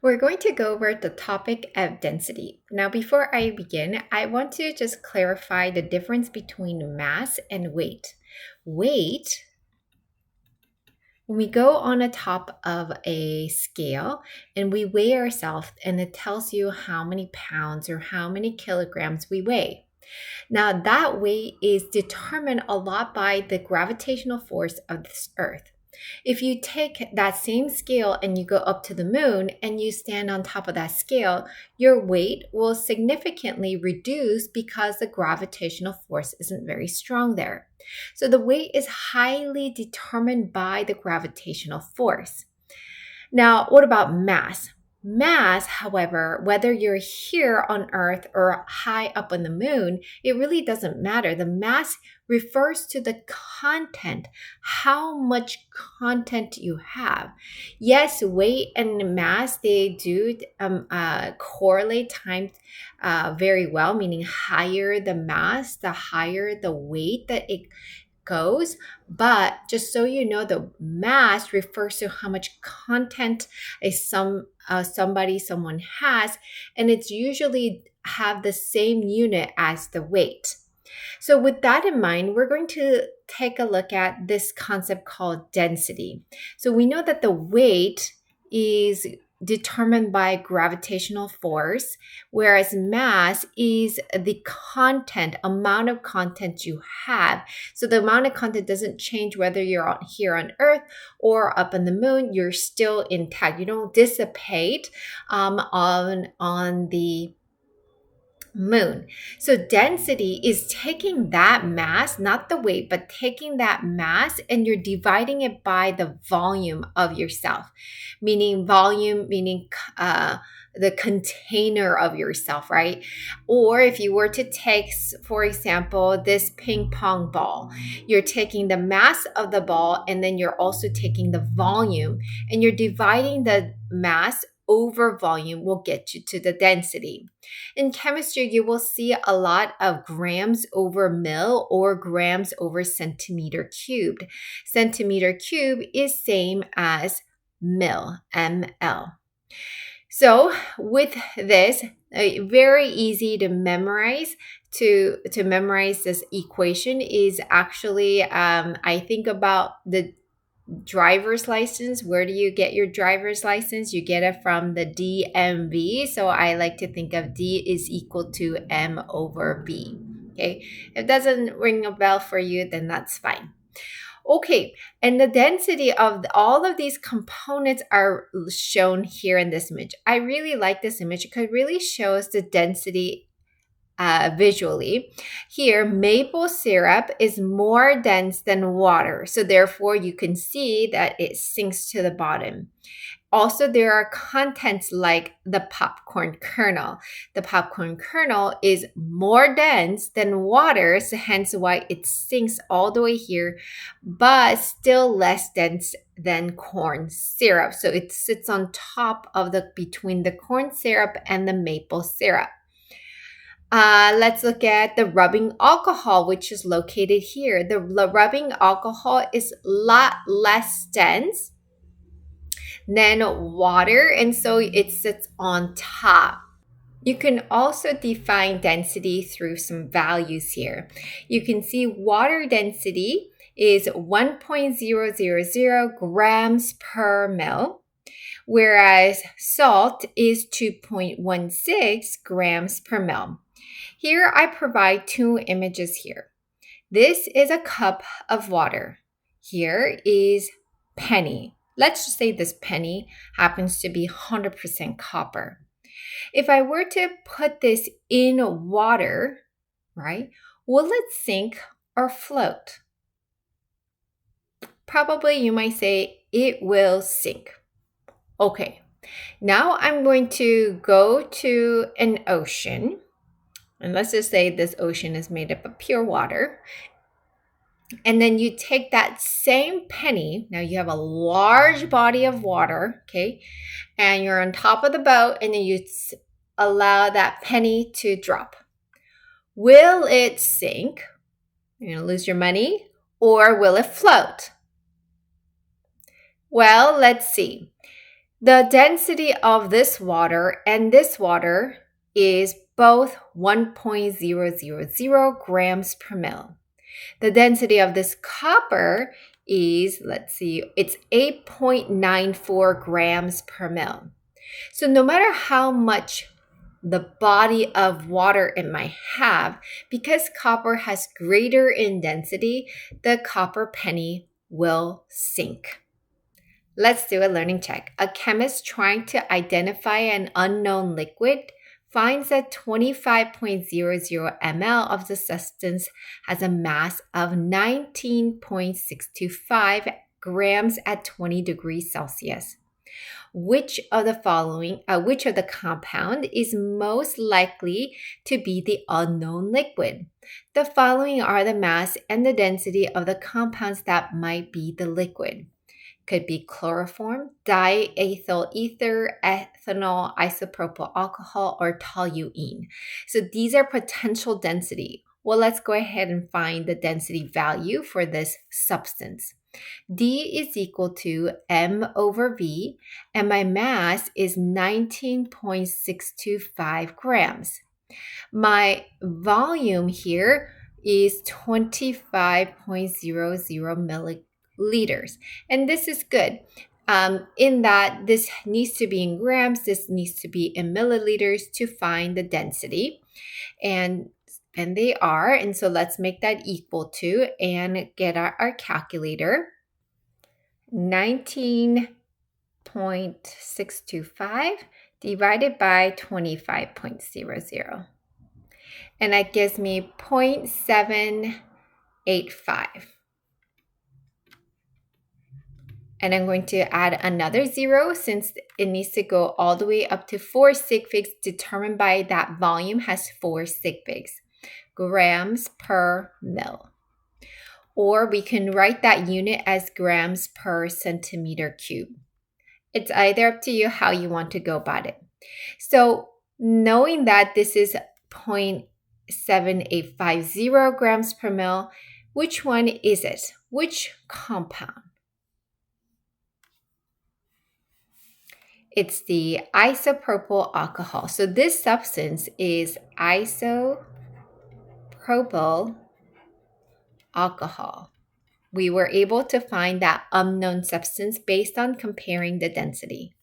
We're going to go over the topic of density. Now, before I begin, I want to just clarify the difference between mass and weight. Weight, when we go on the top of a scale and we weigh ourselves, and it tells you how many pounds or how many kilograms we weigh. Now, that weight is determined a lot by the gravitational force of this earth. If you take that same scale and you go up to the moon and you stand on top of that scale, your weight will significantly reduce because the gravitational force isn't very strong there. So the weight is highly determined by the gravitational force. Now, what about mass? Mass, however, whether you're here on Earth or high up on the moon, it really doesn't matter. The mass refers to the content, how much content you have. Yes, weight and mass, they do correlate time very well, meaning higher the mass, the higher the weight that it goes. But just so you know, the mass refers to how much content someone has, and it's usually have the same unit as the weight. So with that in mind, we're going to take a look at this concept called density. So we know that the weight is determined by gravitational force, whereas mass is the amount of content you have. So the amount of content doesn't change whether you're here on Earth or up on the moon. You're still intact. You don't dissipate on the moon. So density is taking that mass, not the weight, but taking that mass and you're dividing it by the volume of yourself, meaning volume, meaning the container of yourself, right? Or if you were to take, for example, this ping pong ball, you're taking the mass of the ball and then you're also taking the volume and you're dividing the mass over volume will get you to the density. In chemistry, you will see a lot of grams over mil or grams over centimeter cubed. Centimeter cube is same as mil, ml. So with this, very easy to memorize. To memorize this equation is actually, I think about the driver's license. Where do you get your driver's license? You get it from the DMV. So I like to think of D is equal to M over B. Okay. If it doesn't ring a bell for you, then that's fine. Okay, and the density of all of these components are shown here in this image. I really like this image because it really shows the density visually. Here, maple syrup is more dense than water, so therefore you can see that it sinks to the bottom. Also, there are contents like the popcorn kernel. The popcorn kernel is more dense than water, so hence why it sinks all the way here, but still less dense than corn syrup. So it sits on top of between the corn syrup and the maple syrup. Let's look at the rubbing alcohol, which is located here. The rubbing alcohol is a lot less dense than water, and so it sits on top. You can also define density through some values here. You can see water density is 1.000 grams per mil, whereas salt is 2.16 grams per mil. Here I provide two images here. This is a cup of water. Here is penny. Let's just say this penny happens to be 100% copper. If I were to put this in water, right, will it sink or float? Probably you might say it will sink. Okay, now I'm going to go to an ocean. And let's just say this ocean is made up of pure water. And then you take that same penny. Now you have a large body of water, okay? And you're on top of the boat and then you allow that penny to drop. Will it sink? You're going to lose your money, or will it float? Well, let's see. The density of this water and this water is both 1.000 grams per mil. The density of this copper is, let's see, it's 8.94 grams per mil. So no matter how much the body of water it might have, because copper has greater in density, the copper penny will sink. Let's do a learning check. A chemist trying to identify an unknown liquid finds that 25.00 ml of the substance has a mass of 19.625 grams at 20 degrees Celsius. Which of the compound is most likely to be the unknown liquid? The following are the mass and the density of the compounds that might be the liquid. Could be chloroform, diethyl ether, ethanol, isopropyl alcohol, or toluene. So these are potential density. Well, let's go ahead and find the density value for this substance. D is equal to M over V, and my mass is 19.625 grams. My volume here is 25.00 milliliters, and this is good. In that this needs to be in grams, this needs to be in milliliters to find the density, and they are. And so let's make that equal to and get our calculator. 19.625 divided by 25.00. And that gives me 0.785. And I'm going to add another 0 since it needs to go all the way up to 4 sig figs determined by that volume has 4 sig figs, grams per mil. Or we can write that unit as grams per centimeter cube. It's either up to you how you want to go about it. So knowing that this is 0.7850 grams per mil, which one is it? Which compound? It's the isopropyl alcohol. So this substance is isopropyl alcohol. We were able to find that unknown substance based on comparing the density.